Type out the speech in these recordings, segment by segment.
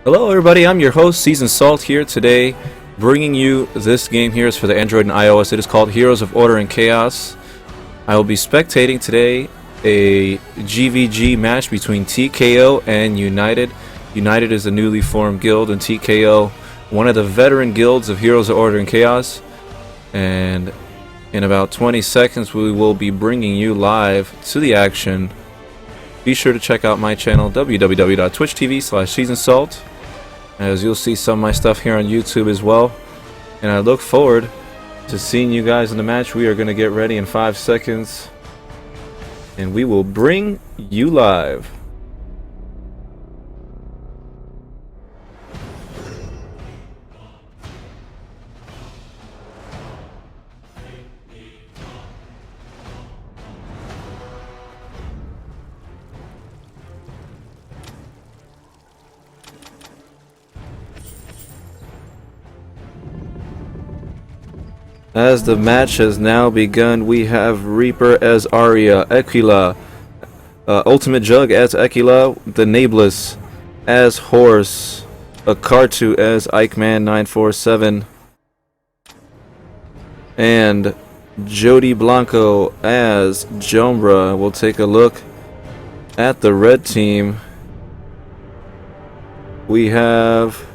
Hello everybody, I'm your host, Seasoned Salt here today, bringing you this game here. Is for the Android and iOS. It is called Heroes of Order and Chaos. I will be spectating today a GVG match between TKO and United. United is a newly formed guild, and TKO, one of the veteran guilds of Heroes of Order and Chaos. And in about 20 seconds, we will be bringing you live to the action. Be sure to check out my channel, www.twitch.tv/SeasonedSalt, as you'll see some of my stuff here on YouTube as well. And I look forward to seeing you guys in the match. We are going to get ready in 5 seconds, and we will bring you live. As the match has now begun, we have Reaper as Arya, Aquila, ULTIMATEJUGG as Aquila, THENAEBLIS as Horse, Akartu as Ikeman947, and Jody Blanco as Jombra. We'll take a look at the red team. We have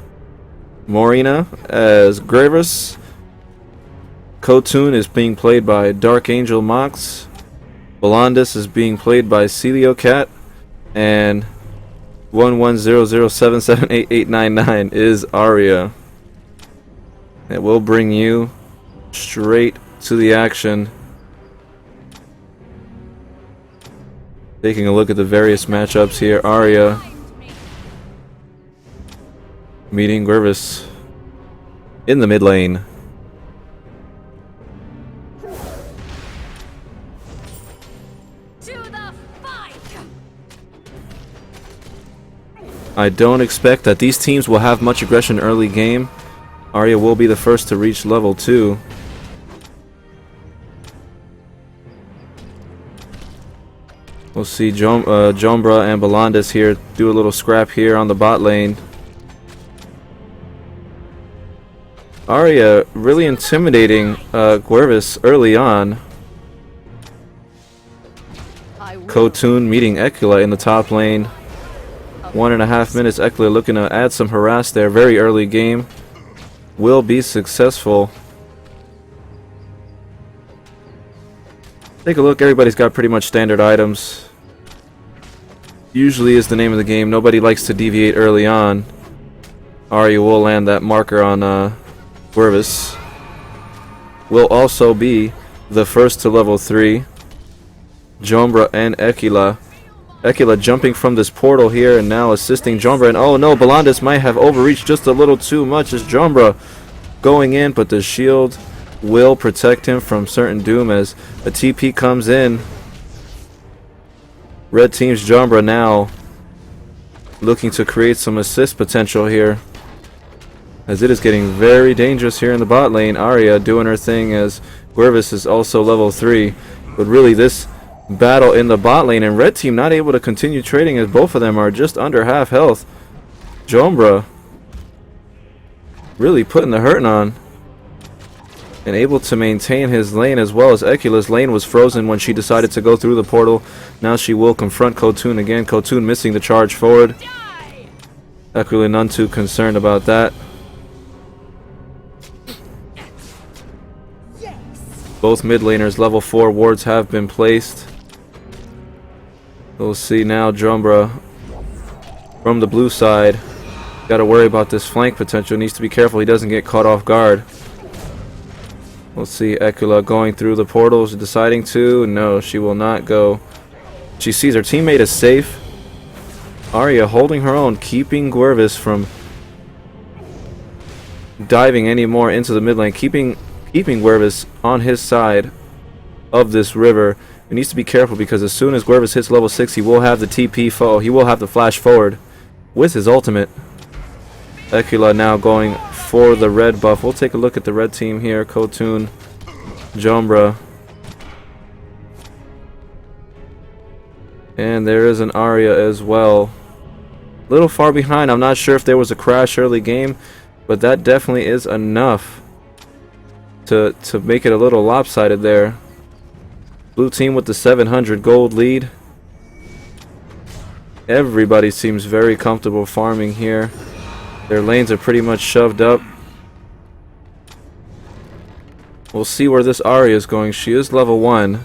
MORINHA as XXZEQUIXX. Khotun is being played by Darkangele Mox. Belondis is being played by CELOCAER, and 1100778889 is Arya. It will bring you straight to the action. Taking a look at the various matchups here. Arya meeting XXZEQUIXX in the mid lane. I don't expect that these teams will have much aggression early game. Arya will be the first to reach level 2. We'll see Jombra and Belondis here do a little scrap here on the bot lane. Arya really intimidating XXZEQUIXX early on. Khotun meeting Aquila in the top lane. 1.5 minutes. Aquila looking to add some harass there. Very early game. Will be successful. Take a look. Everybody's got pretty much standard items. Usually is the name of the game. Nobody likes to deviate early on. Arya will land that marker on XXZEQUIXX. Will also be the first to level 3. Jombra and Aquila. Aquila jumping from this portal here and now assisting Jombra, and oh no, Belondis might have overreached just a little too much as Jombra going in, but the shield will protect him from certain doom as a TP comes in. Red team's Jombra now looking to create some assist potential here, as it is getting very dangerous here in the bot lane. Arya doing her thing as XXZEQUIXX is also level 3, but really this battle in the bot lane, and red team not able to continue trading as both of them are just under half health. Jombra really putting the hurting on and able to maintain his lane, as well as Aquila''s lane was frozen when she decided to go through the portal. Now she will confront Khotun again. Khotun missing the charge forward. Aquila none too concerned about that. Both mid laners level 4 wards have been placed. We'll see now Jombra from the blue side. Got to worry about this flank potential. Needs to be careful he doesn't get caught off guard. We'll see Aquila going through the portals, deciding to. No, she will not go. She sees her teammate is safe. Arya holding her own, keeping XXZEQUIXX from diving any more into the mid lane, keeping XXZEQUIXX on his side of this river. He needs to be careful because as soon as XXZEQUIXX hits level 6, he will have the TP foe. He will have the flash forward with his ultimate. Aquila now going for the red buff. We'll take a look at the red team here. Khotun, Jombra, and there is an Arya as well. Little far behind. I'm not sure if there was a crash early game, but that definitely is enough to make it a little lopsided there. Blue team with the 700 gold lead. Everybody seems very comfortable farming here. Their lanes are pretty much shoved up. We'll see where this Arya is going. She is level 1.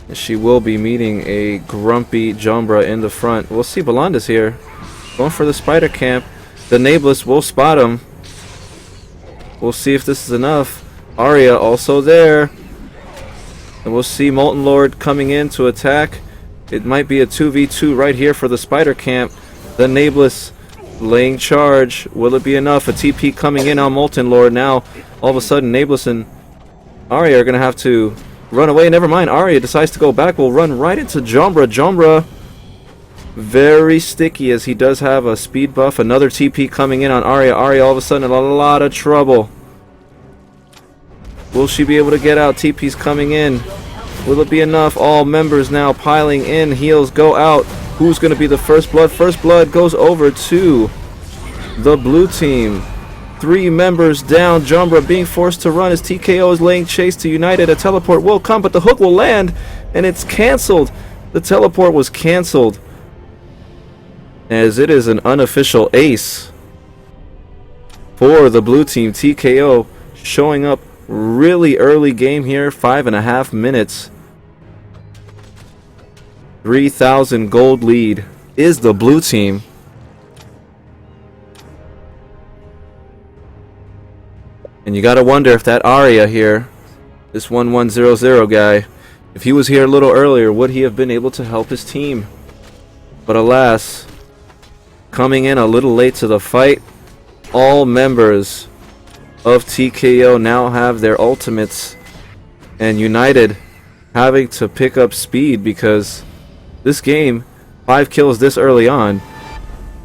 And she will be meeting a grumpy Jombra in the front. We'll see. Belanda's here. Going for the spider camp. The THENAEBLIS will spot him. We'll see if this is enough. Arya also there. And we'll see Molten Lord coming in to attack. It might be a 2v2 right here for the spider camp. The THENAEBLIS laying charge. Will it be enough? A TP coming in on Molten Lord. Now, all of a sudden, THENAEBLIS and Arya are going to have to run away. Never mind. Arya decides to go back. Will run right into Jombra. Jombra very sticky as he does have a speed buff. Another TP coming in on Arya. Arya all of a sudden in a lot of trouble. Will she be able to get out? TP's coming in. Will it be enough? All members now piling in. Heals go out. Who's going to be the first blood? First blood goes over to the blue team. 3 members down. Jombra being forced to run as TKO is laying chase to United. A teleport will come, but the hook will land, and it's cancelled. The teleport was cancelled, as it is an unofficial ace for the blue team. TKO showing up really early game here. 5.5 minutes. 3,000 gold lead is the blue team. And you gotta wonder if that Arya here, this 1100 guy, if he was here a little earlier, would he have been able to help his team? But alas, coming in a little late to the fight. All members of TKO now have their ultimates, and United having to pick up speed because this game, 5 kills this early on,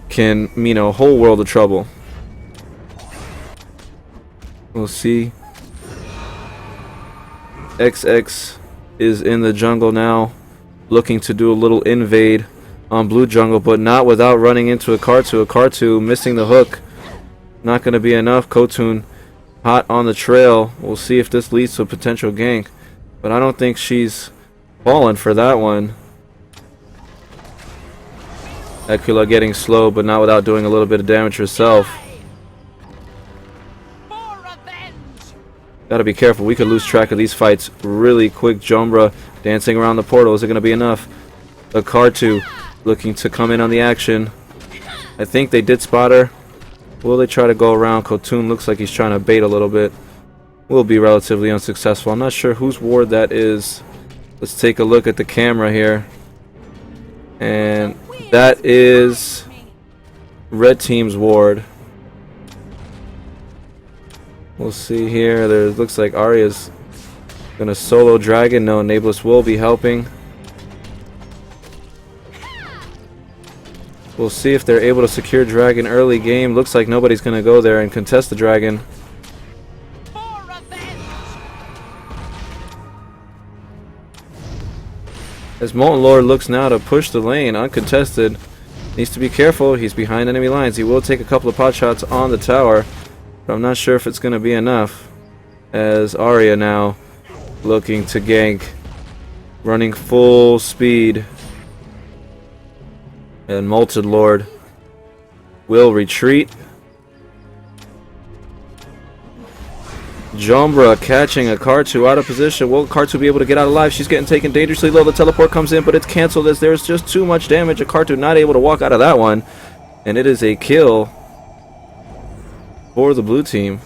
can mean a whole world of trouble. We'll see. XX is in the jungle now, looking to do a little invade on blue jungle, but not without running into a Kartu. A Kartu missing the hook. Not going to be enough. Khotun hot on the trail. We'll see if this leads to a potential gank, but I don't think she's fallen for that one. Ekula getting slow, but not without doing a little bit of damage herself. Gotta be careful. We could lose track of these fights really quick. Jombra dancing around the portal. Is it going to be enough? A Kartu looking to come in on the action. I think they did spot her. Will they try to go around? Khotun looks like he's trying to bait a little bit. Will be relatively unsuccessful. I'm not sure whose ward that is. Let's take a look at the camera here. And that is red team's ward. We'll see here. There looks like Arya's gonna solo dragon. No, THENAEBLIS will be helping. We'll see if they're able to secure dragon early game. Looks like nobody's gonna go there and contest the dragon. As Molten Lord looks now to push the lane uncontested. Needs to be careful. He's behind enemy lines. He will take a couple of pot shots on the tower, but I'm not sure if it's going to be enough. As Arya now looking to gank, running full speed, and Molten Lord will retreat. Jombra catching a Kartu out of position. Will Kartu be able to get out alive? She's getting taken dangerously low. The teleport comes in, but it's cancelled as there's just too much damage. A Kartu not able to walk out of that one, and it is a kill for the blue team.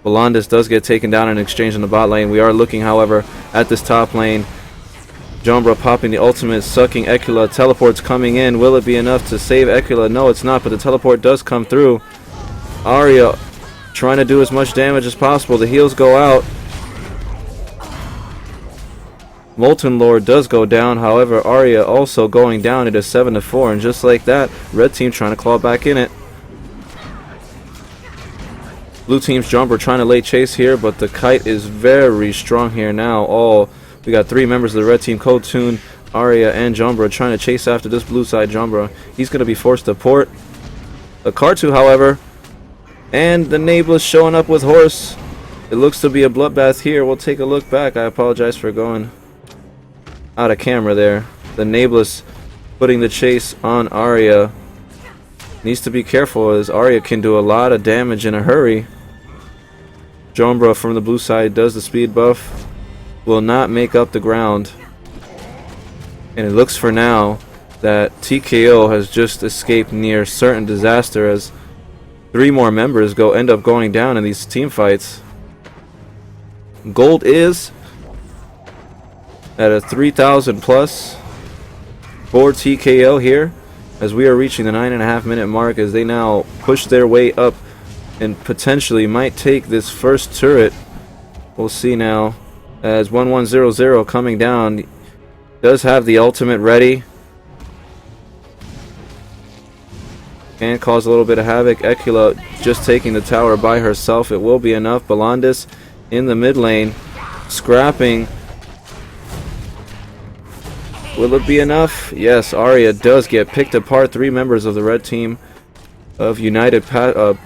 Volandis does get taken down in exchange in the bot lane. We are looking, however, at this top lane. Jombra popping the ultimate, sucking Ekula. Teleport's coming in. Will it be enough to save Ekula? No, it's not, but the teleport does come through. Arya trying to do as much damage as possible. The heals go out. Molten Lord does go down. However, Arya also going down. It is 7-4, and just like that, red team trying to claw back in it. Blue team's Jombra trying to lay chase here, but the kite is very strong here now. All We got 3 members of the red team, Kotun, Arya, and Jombra, trying to chase after this blue side Jombra. He's going to be forced to port. The Kartu, however, and the THENAEBLIS showing up with horse. It looks to be a bloodbath here. We'll take a look back. I apologize for going out of camera there. The THENAEBLIS putting the chase on Arya. Needs to be careful as Arya can do a lot of damage in a hurry. Jombra from the blue side does the speed buff. Will not make up the ground. And it looks for now that TKO has just escaped near certain disaster as 3 more members end up going down in these team fights. Gold is at a 3,000 plus for TKO here as we are reaching the 9.5 minute mark as they now push their way up and potentially might take this first turret. We'll see now as 1100 coming down does have the ultimate ready. Can cause a little bit of havoc. Ekula just taking the tower by herself. It will be enough. Balandis in the mid lane, scrapping. Will it be enough? Yes, Arya does get picked apart. 3 members of the red team of United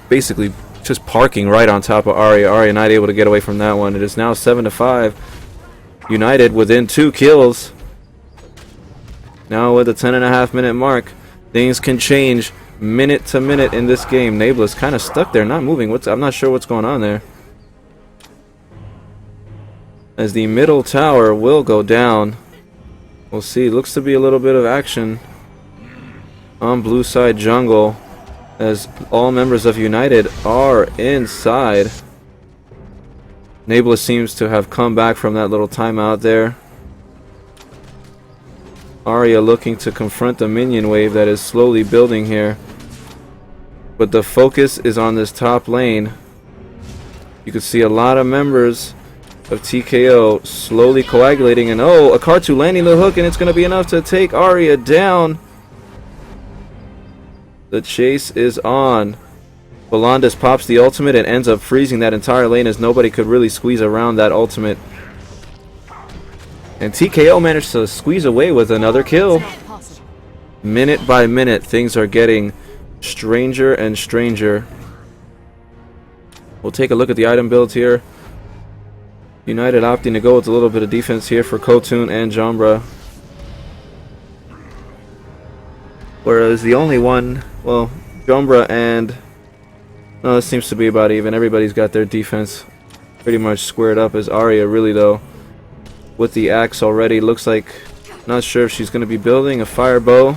basically just parking right on top of Arya. Arya not able to get away from that one. It is now 7-5. United within 2 kills. Now with the 10.5 minute mark, things can change minute to minute in this game. THENAEBLIS kind of stuck there, not moving. I'm not sure what's going on there. As the middle tower will go down. We'll see. Looks to be a little bit of action on blue side jungle as all members of United are inside. THENAEBLIS seems to have come back from that little timeout there. Arya looking to confront the minion wave that is slowly building here. But the focus is on this top lane. You can see a lot of members of TKO slowly coagulating, and oh, a Kartu landing the hook, and it's going to be enough to take Arya down. The chase is on. Balandis pops the ultimate and ends up freezing that entire lane as nobody could really squeeze around that ultimate. And TKO managed to squeeze away with another kill. Minute by minute, things are getting stranger and stranger. We'll take a look at the item builds here. United opting to go with a little bit of defense here for Kotun and Jombra. Whereas the only one, well, Jombra and... no, this seems to be about even. Everybody's got their defense pretty much squared up as Arya really, though, with the axe already. Looks like, not sure if she's going to be building a fire bow.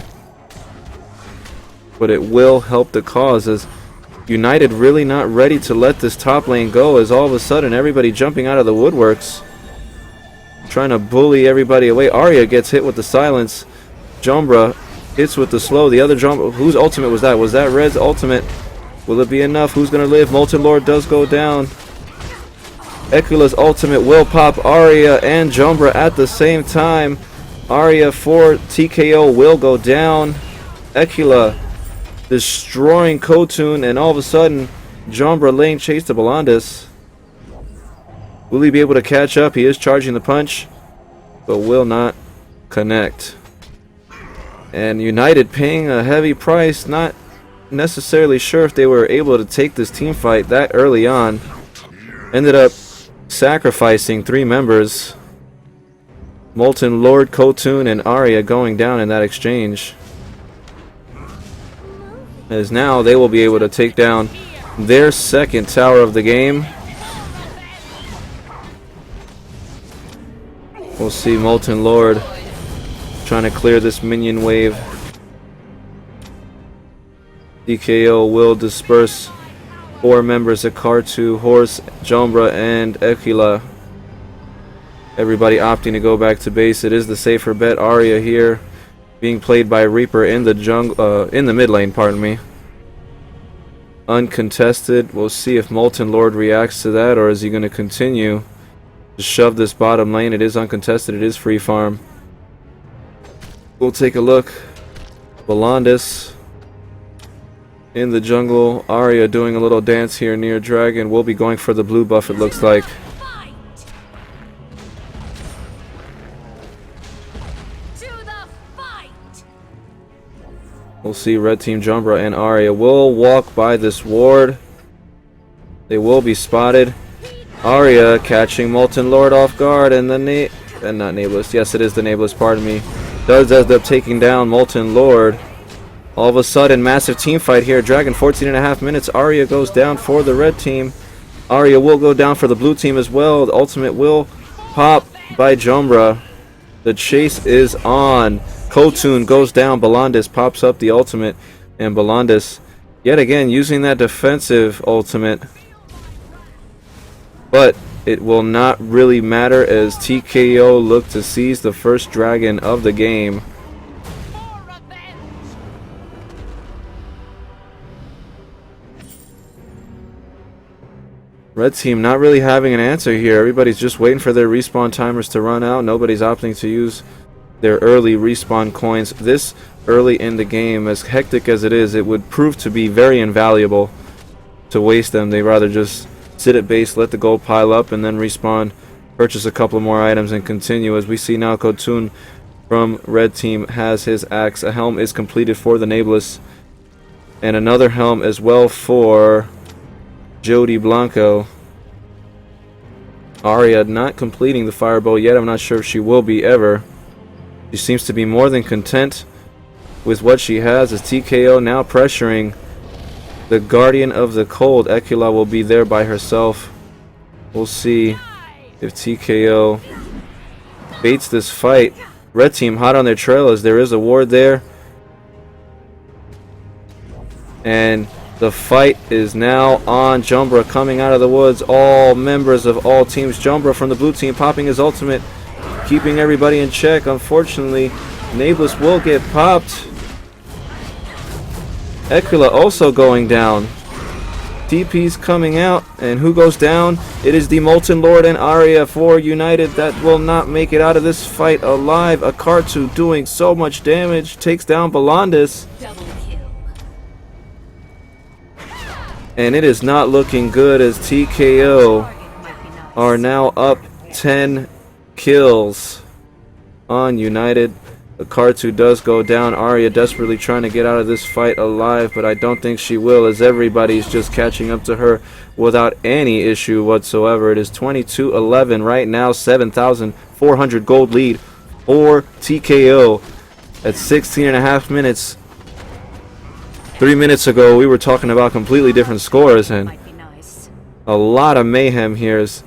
But it will help the cause as United really not ready to let this top lane go as all of a sudden everybody jumping out of the woodworks. Trying to bully everybody away. Arya gets hit with the silence. Jombra hits with the slow. The other Jombra, whose ultimate was that? Was that Red's ultimate? Will it be enough? Who's going to live? Molten Lord does go down. Ekula's ultimate will pop Arya and Jombra at the same time. Arya for TKO will go down. Ekula destroying Kotun, and all of a sudden Jombra laying chase to Balandis. Will he be able to catch up? He is charging the punch, but will not connect. And United paying a heavy price, not necessarily sure if they were able to take this team fight that early on. Ended up sacrificing 3 members. Molten Lord, Kotun, and Arya going down in that exchange. As now they will be able to take down their second tower of the game. We'll see Molten Lord trying to clear this minion wave. TKO will disperse 4 members of Kartu, Horse, Jombra, and Ekula. Everybody opting to go back to base. It is the safer bet. Arya here being played by Reaper in the jungle, in the mid lane, pardon me. Uncontested. We'll see if Molten Lord reacts to that, or is he going to continue to shove this bottom lane. It is uncontested. It is free farm. We'll take a look. Balandis in the jungle. Arya doing a little dance here near Dragon. Will be going for the blue buff, it looks like. We'll see. Red team Jumbra and Arya will walk by this ward. They will be spotted. Arya catching Molten Lord off guard, and the not Nameless. Yes, it is the Nameless, pardon me. Does end up taking down Molten Lord. All of a sudden, massive team fight here. Dragon 14.5 minutes. Arya goes down for the red team. Arya will go down for the blue team as well. The ultimate will pop by Jumbra. The chase is on. Khotun goes down. Balandis pops up the ultimate. And Balandis, yet again, using that defensive ultimate. But it will not really matter as TKO look to seize the first dragon of the game. Red team not really having an answer here. Everybody's just waiting for their respawn timers to run out. Nobody's opting to use their early respawn coins this early in the game. As hectic as it is, it would prove to be very invaluable to waste them. They'd rather just sit at base, let the gold pile up, and then respawn, purchase a couple more items, and continue. As we see now, Khotun from red team has his axe. A helm is completed for the Nameless, and another helm as well for Jody Blanco. Arya not completing the firebow yet. I'm not sure if she will be ever. She seems to be more than content with what she has, as TKO now pressuring the Guardian of the Cold. Ekula will be there by herself. We'll see if TKO baits this fight. Red team hot on their trail as there is a ward there. And the fight is now on. Jumbra coming out of the woods. All members of all teams. Jumbra from the blue team popping his ultimate, keeping everybody in check. Unfortunately, Nameless will get popped. Ekula also going down. TP's coming out, and who goes down? It is the Molten Lord and Arya for United that will not make it out of this fight alive. Akartu doing so much damage, takes down Balandis. And it is not looking good as TKO are now up 10 kills on United. Akartu does go down. Arya desperately trying to get out of this fight alive, but I don't think she will, as everybody's just catching up to her without any issue whatsoever. It is 22-11 right now, 7,400 gold lead for TKO at 16.5 minutes. 3 minutes ago, we were talking about completely different scores, and a lot of mayhem here. As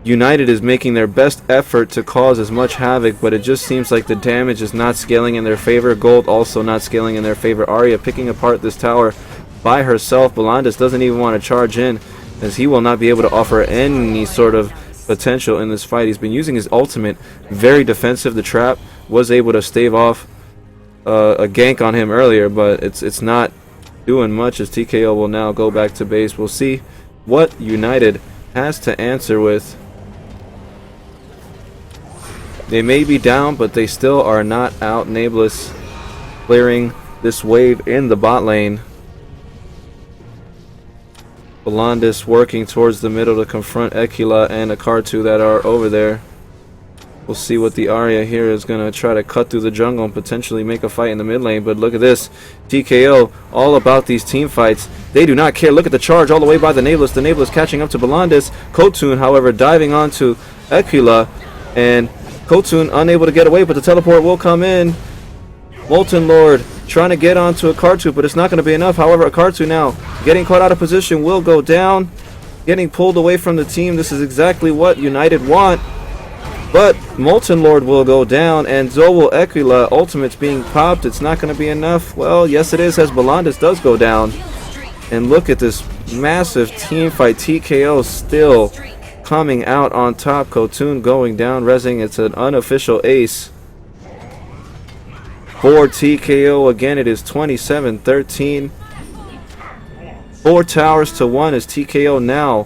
United is making their best effort to cause as much havoc, but it just seems like the damage is not scaling in their favor. Gold also not scaling in their favor. Arya picking apart this tower by herself. Balandis doesn't even want to charge in, as he will not be able to offer any sort of potential in this fight. He's been using his ultimate, very defensive. The trap was able to stave off a gank on him earlier, but it's not doing much, as TKO will now go back to base. We'll see what United has to answer with. They may be down, but they still are not out. Nameless clearing this wave in the bot lane. Balandis working towards the middle to confront Ekula and Akartu that are over there. We'll see what the Arya here is going to try to cut through the jungle and potentially make a fight in the mid lane. But look at this. TKO all about these team fights. They do not care. Look at the charge all the way by the Nameless. The Nameless catching up to Balandis. Khotun, however, diving onto Ekula. And Khotun unable to get away, but the teleport will come in. Molten Lord trying to get onto Akartu, but it's not going to be enough. However, Akartu now getting caught out of position will go down. Getting pulled away from the team. This is exactly what United want. But Molten Lord will go down, and Zowel Ekula ultimate's being popped. It's not going to be enough. Well, yes it is, as Balandis does go down. And look at this massive team fight. TKO still coming out on top. Khotun going down, rezzing. It's an unofficial ace for TKO. Again, it is 27-13. 4 towers to 1 as TKO now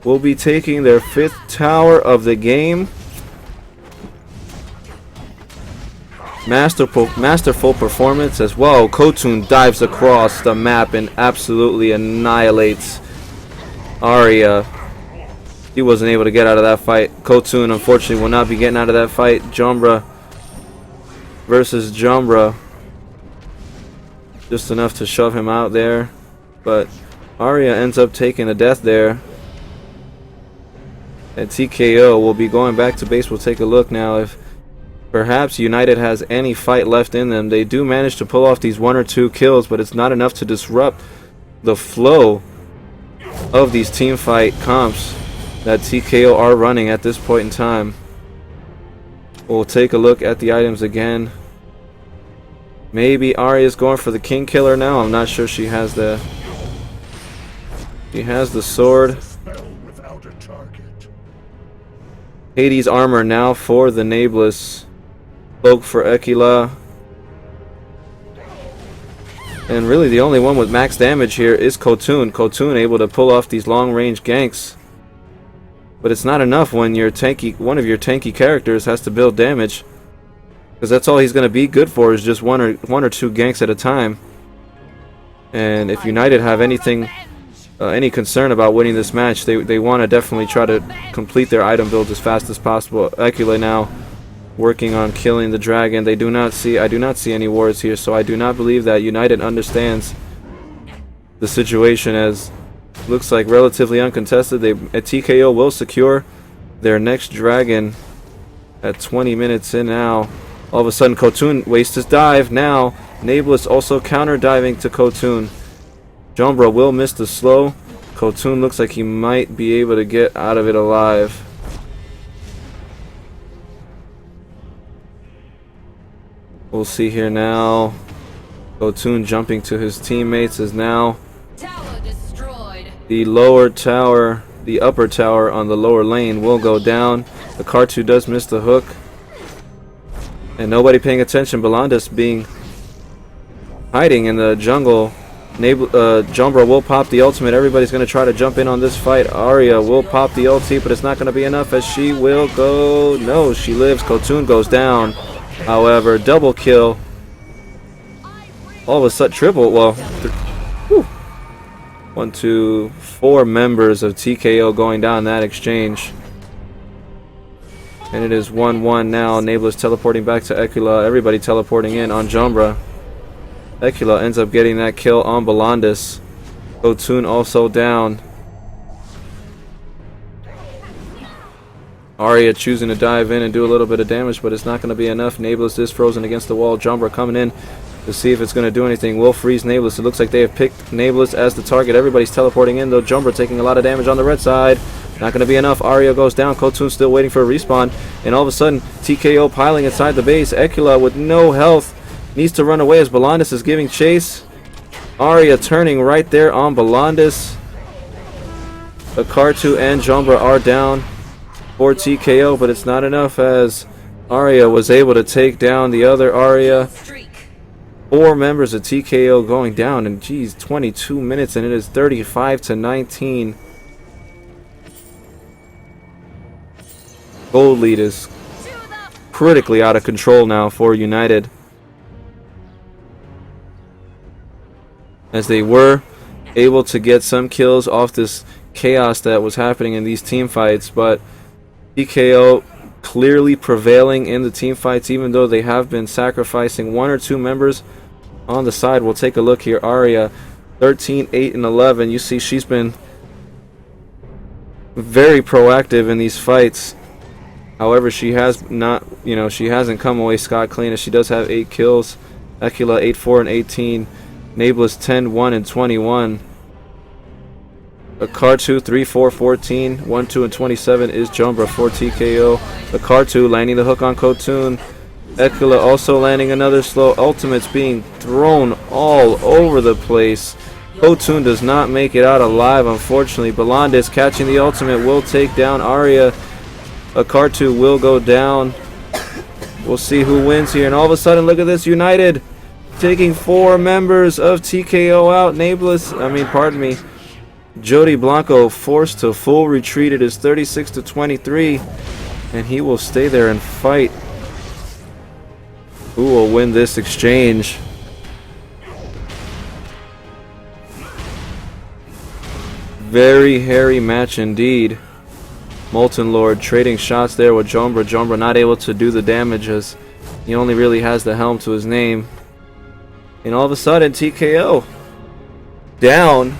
will be taking their 5th tower of the game. Masterful performance as well. Khotun dives across the map and absolutely annihilates Arya. He wasn't able to get out of that fight. Khotun unfortunately will not be getting out of that fight. Jumbra versus Jumbra. Just enough to shove him out there. But Arya ends up taking a death there. And TKO will be going back to base. We'll take a look now if perhaps United has any fight left in them. They do manage to pull off these 1 or 2 kills, but it's not enough to disrupt the flow of these team fight comps that TKO are running at this point in time. We'll take a look at the items again. Maybe Arya's going for the King Killer now. I'm not sure she has the... She has the sword. Hades armor now for the THENAEBLIS. Cloak for Ekila. And really the only one with max damage here is Khotun. Khotun able to pull off these long range ganks. But it's not enough when your tanky, one of your tanky characters has to build damage. Because that's all he's going to be good for, is just one or 2 ganks at a time. And if United have anything... any concern about winning this match, they want to definitely try to complete their item builds as fast as possible. Ekila now working on killing the dragon. I do not see any wards here, so I do not believe that United understands the situation, as looks like relatively uncontested. TKO will secure their next dragon at 20 minutes in now. All of a sudden Khotun wastes his dive. Now THENAEBLIS also counter diving to Khotun. Jombra will miss the slow. Khotun looks like he might be able to get out of it alive. We'll see here now. Khotun jumping to his teammates is now tower destroyed. The lower tower, the upper tower on the lower lane will go down. The Kartu does miss the hook. And nobody paying attention. Balandis being hiding in the jungle. Jombra will pop the ultimate. Everybody's going to try to jump in on this fight. Arya will pop the ulti, but it's not going to be enough, as she will go... No, she lives. Khotun goes down. However, double kill. All of a sudden, triple. Well, 1, 2, 4 members of TKO going down in that exchange. And it is 1-1 now. THENAEBLIS teleporting back to Ekila. Everybody teleporting in on Jombra. Ekila ends up getting that kill on Balandis. Khotun also down. Arya choosing to dive in and do a little bit of damage, but it's not going to be enough. THENAEBLIS is frozen against the wall. Jombra coming in to see if it's going to do anything. Will freeze THENAEBLIS. It looks like they have picked THENAEBLIS as the target. Everybody's teleporting in, though. Jombra taking a lot of damage on the red side. Not going to be enough. Arya goes down. Khotun still waiting for a respawn. And all of a sudden, TKO piling inside the base. Ekila with no health needs to run away as Balandis is giving chase. Arya turning right there on Balandis. The Kartu and Jombra are down for TKO, but it's not enough, as Arya was able to take down the other Arya. 4 members of TKO going down in 22 minutes, and it is 35-19. Gold lead is critically out of control now for United, as they were able to get some kills off this chaos that was happening in these team fights, but TKO clearly prevailing in the team fights, even though they have been sacrificing 1 or 2 members on the side. We'll take a look here. Arya 13, 8, and 11. You see she's been very proactive in these fights. However, she has not, she hasn't come away scot-clean, as she does have 8 kills. Ekila 8, 4, and 18. THENAEBLIS 10, 1, and 21. A Kartu 3, 4, 14. 1, 2, and 27 is Jombra for TKO. The Kartu landing the hook on Khotun. Ekila also landing another slow. Ultimates being thrown all over the place. Khotun does not make it out alive, unfortunately. Balandis catching the ultimate will take down Arya. A Kartu will go down. We'll see who wins here. And all of a sudden, look at this. United taking 4 members of TKO out. Jody Blanco forced to full retreat. It is 36-23, and he will stay there and fight. Who will win this exchange? Very hairy match indeed. Molten Lord trading shots there with Jombra. Jombra not able to do the damage, as he only really has the helm to his name. And all of a sudden, TKO down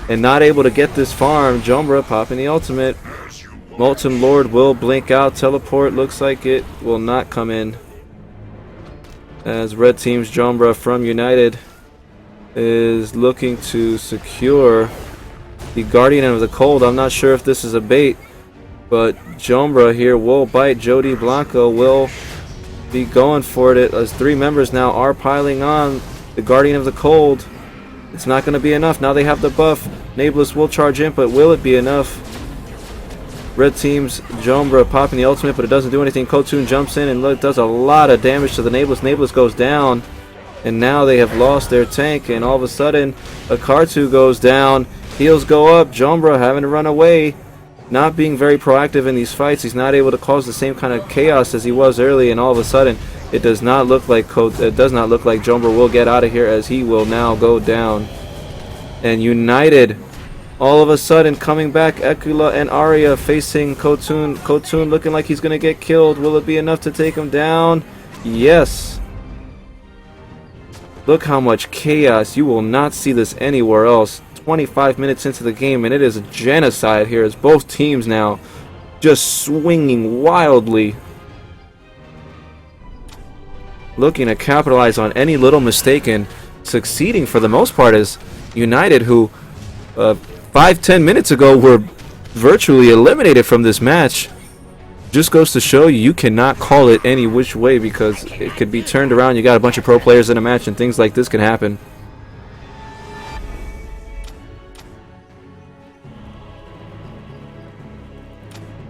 and not able to get this farm. Jombra popping the ultimate. Molten Lord will blink out. Teleport looks like it will not come in, as red team's Jombra from United is looking to secure the Guardian of the Cold. I'm not sure if this is a bait, but Jombra here will bite. Jody Blanco will be going for it, as 3 members now are piling on the Guardian of the Cold. It's not going to be enough. Now they have the buff. THENAEBLIS will charge in, but will it be enough? Red team's Jombra popping the ultimate, but it doesn't do anything. Khotun jumps in and does a lot of damage to the THENAEBLIS. THENAEBLIS goes down, and now they have lost their tank, and all of a sudden Akartu goes down. Heals go up. Jombra having to run away, not being very proactive in these fights. He's not able to cause the same kind of chaos as he was early, and all of a sudden it does not look like Jombra will get out of here, as he will now go down. And United all of a sudden coming back. Ekula and Arya facing Khotun. Khotun looking like he's going to get killed. Will it be enough to take him down? Yes. Look how much chaos. You will not see this anywhere else. 25 minutes into the game, and it is a genocide here, as both teams now just swinging wildly, looking to capitalize on any little mistake, and succeeding for the most part, as United, who 5-10 minutes ago were virtually eliminated from this match, just goes to show you, you cannot call it any which way, because it could be turned around. You got a bunch of pro players in a match, and things like this can happen.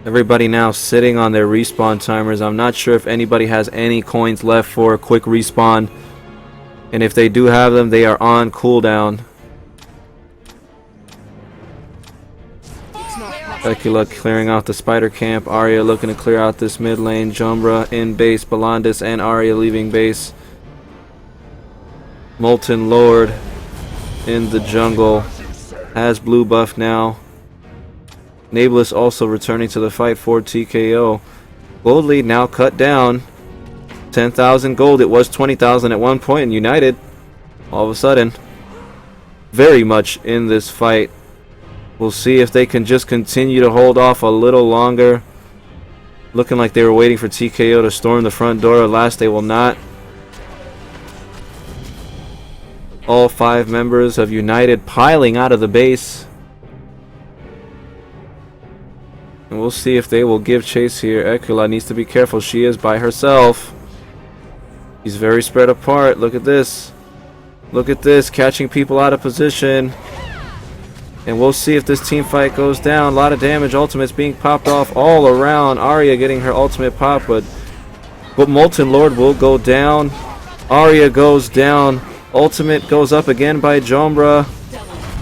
Everybody now sitting on their respawn timers. I'm not sure if anybody has any coins left for a quick respawn, and if they do have them, they are on cooldown. Ekula clearing out the spider camp. Arya looking to clear out this mid lane. Jombra in base. Balandis and Arya leaving base. Molten Lord in the jungle. Has blue buff now. THENAEBLIS also returning to the fight for TKO. Gold lead now cut down. 10,000 gold. It was 20,000 at one point. And United, all of a sudden, very much in this fight. We'll see if they can just continue to hold off a little longer. Looking like they were waiting for TKO to storm the front door. Alas, they will not. All 5 members of United piling out of the base. And we'll see if they will give chase here. Ekula needs to be careful. She is by herself. He's very spread apart. Look at this. Look at this. Catching people out of position. And we'll see if this team fight goes down. A lot of damage. Ultimates being popped off all around. Arya getting her ultimate pop, but Molten Lord will go down. Arya goes down. Ultimate goes up again by Jombra.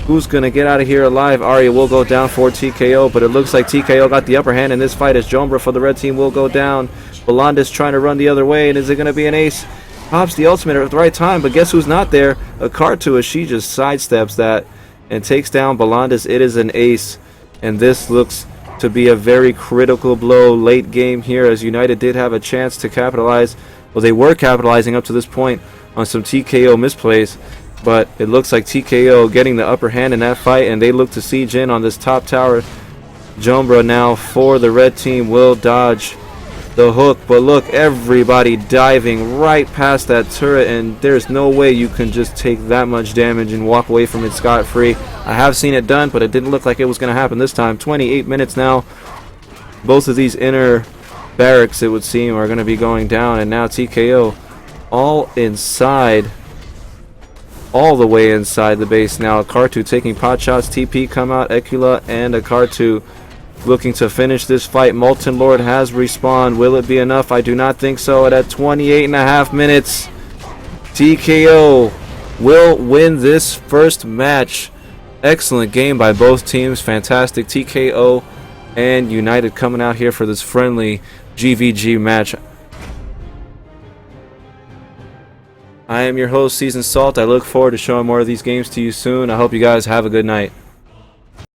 Who's going to get out of here alive? Arya will go down for TKO, but it looks like TKO got the upper hand in this fight, as Jombra for the red team will go down. Balandis trying to run the other way, and is it going to be an ace? Pops the ultimate at the right time, but guess who's not there? Akartu, as she just sidesteps that and takes down Balandis. It is an ace, and this looks to be a very critical blow late game here, as United did have a chance to capitalize. Well, they were capitalizing up to this point on some TKO misplays, but it looks like TKO getting the upper hand in that fight, and they look to siege in on this top tower. Jombra now for the red team will dodge the hook, but look, everybody diving right past that turret, and there's no way you can just take that much damage and walk away from it scot-free. I have seen it done, but it didn't look like it was going to happen this time. 28 minutes now. Both of these inner barracks, it would seem, are going to be going down, and now TKO all inside, all the way inside the base now. Akartu taking pot shots. TP come out. Ekula and Akartu looking to finish this fight. Molten Lord has respawned. Will it be enough? I do not think so. And at 28.5 minutes, TKO will win this first match. Excellent game by both teams. Fantastic. TKO and United coming out here for this friendly GVG match. I am your host, Seasoned Salt. I look forward to showing more of these games to you soon. I hope you guys have a good night.